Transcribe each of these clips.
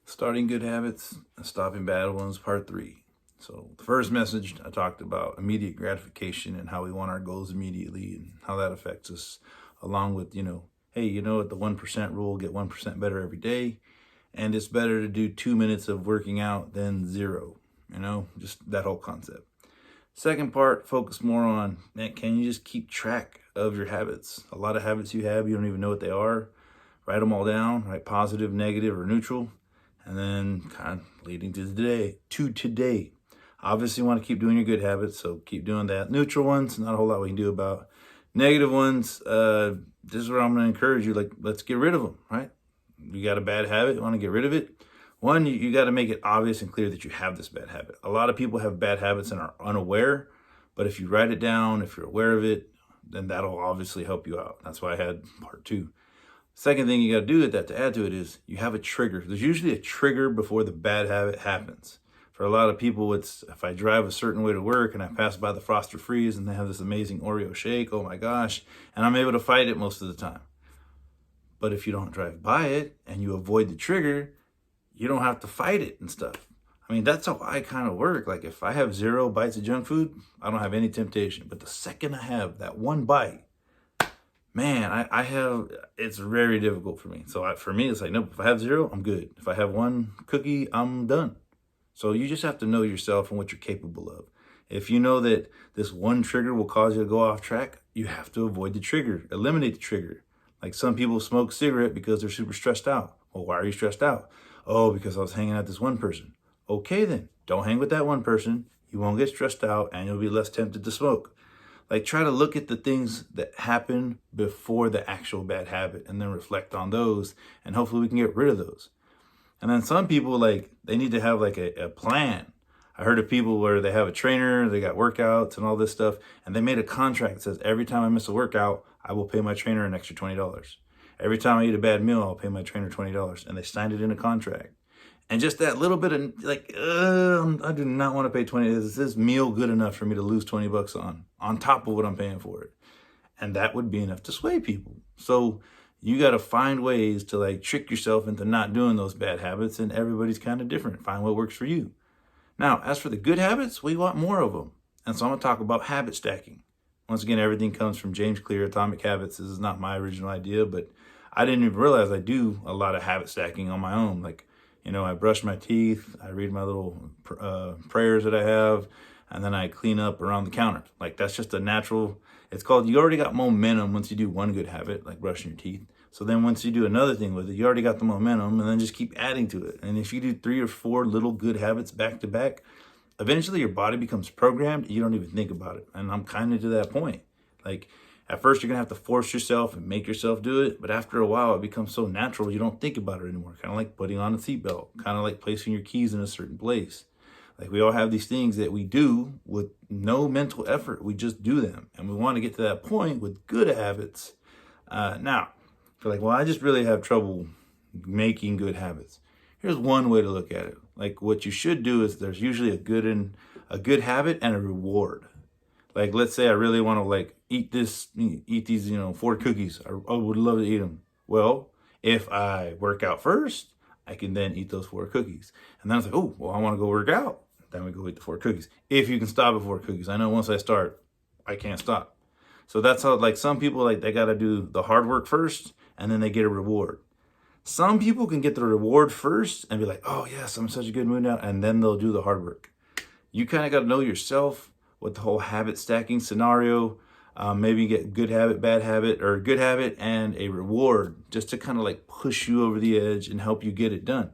Starting good habits and stopping bad ones, part 3. So the first message I talked about immediate gratification and how we want our goals immediately and how that affects us, along with, hey, what the 1% rule, get 1% better every day. And it's better to do 2 minutes of working out than 0, just that whole concept. Second part, focus more on, man, can you just keep track of your habits? A lot of habits you have, you don't even know what they are. Write them all down, write positive, negative, or neutral. And then kind of leading to today. Obviously, you want to keep doing your good habits, so keep doing that. Neutral ones, not a whole lot we can do about. Negative ones, this is where I'm going to encourage you, let's get rid of them, right? You got a bad habit, you want to get rid of it. One, you got to make it obvious and clear that you have this bad habit. A lot of people have bad habits and are unaware, but if you write it down, if you're aware of it, then that'll obviously help you out. That's why I had part 2. Second thing you got to do with that, to add to it, is you have a trigger. There's usually a trigger before the bad habit happens. For a lot of people, it's if I drive a certain way to work and I pass by the Froster Freeze and they have this amazing Oreo shake, oh my gosh, and I'm able to fight it most of the time. But if you don't drive by it and you avoid the trigger, you don't have to fight it and stuff. I mean, that's how I kind of work. Like if I have 0 bites of junk food, I don't have any temptation. But the second I have that one bite, man, it's very difficult for me. So for me, it's like, nope, if I have 0, I'm good. If I have one cookie, I'm done. So you just have to know yourself and what you're capable of. If you know that this one trigger will cause you to go off track, you have to avoid the trigger, eliminate the trigger. Like some people smoke cigarette because they're super stressed out. Well, why are you stressed out? Oh, because I was hanging out with this one person. Okay, then don't hang with that one person. You won't get stressed out and you'll be less tempted to smoke. Like try to look at the things that happen before the actual bad habit and then reflect on those, and hopefully we can get rid of those. And then some people, they need to have a plan. I heard of people where they have a trainer, they got workouts and all this stuff, and they made a contract that says every time I miss a workout, I will pay my trainer an extra $20. Every time I eat a bad meal, I'll pay my trainer $20. And they signed it in a contract. And just that little bit of I do not want to pay $20. Is this meal good enough for me to lose $20 on top of what I'm paying for it? And that would be enough to sway people. So you got to find ways to trick yourself into not doing those bad habits. And everybody's kind of different. Find what works for you. Now, as for the good habits, we want more of them. And so I'm going to talk about habit stacking. Once again, everything comes from James Clear, Atomic Habits. This is not my original idea, but I didn't even realize I do a lot of habit stacking on my own. I brush my teeth, I read my little prayers that I have, and then I clean up around the counter. That's just a natural, you already got momentum once you do one good habit, like brushing your teeth. So then once you do another thing with it, you already got the momentum, and then just keep adding to it. And if you do 3 or 4 little good habits back to back, eventually your body becomes programmed. You don't even think about it. And I'm kind of to that point. At first, you're going to have to force yourself and make yourself do it. But after a while, it becomes so natural, you don't think about it anymore. Kind of like putting on a seatbelt, kind of like placing your keys in a certain place. We all have these things that we do with no mental effort. We just do them. And we want to get to that point with good habits. Now, if you're well, I just really have trouble making good habits. Here's one way to look at it. What you should do is there's usually a good habit and a reward. Let's say I really want to eat these 4 cookies. I would love to eat them. Well, if I work out first, I can then eat those 4 cookies. And then it's oh, well, I want to go work out. Then we go eat the 4 cookies. If you can stop at 4 cookies. I know once I start, I can't stop. So that's how some people they got to do the hard work first and then they get a reward. Some people can get the reward first and be like, oh yes, I'm in such a good mood now. And then they'll do the hard work. You kind of got to know yourself with the whole habit stacking scenario. Maybe get good habit, bad habit, or good habit and a reward just to kind of push you over the edge and help you get it done.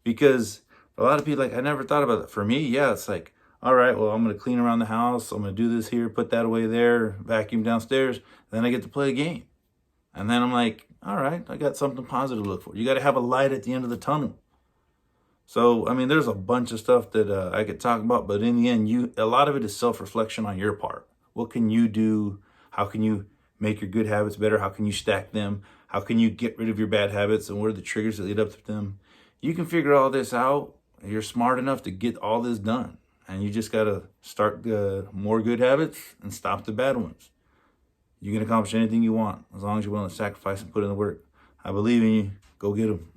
Because a lot of people I never thought about it. For me, yeah, it's all right, well, I'm going to clean around the house. I'm going to do this here, put that away there, vacuum downstairs. Then I get to play a game. And then I'm all right, I got something positive to look for. You got to have a light at the end of the tunnel. So, there's a bunch of stuff that I could talk about, but in the end, a lot of it is self-reflection on your part. What can you do? How can you make your good habits better? How can you stack them? How can you get rid of your bad habits? And what are the triggers that lead up to them? You can figure all this out. You're smart enough to get all this done. And you just got to start more good habits and stop the bad ones. You can accomplish anything you want as long as you're willing to sacrifice and put in the work. I believe in you. Go get them.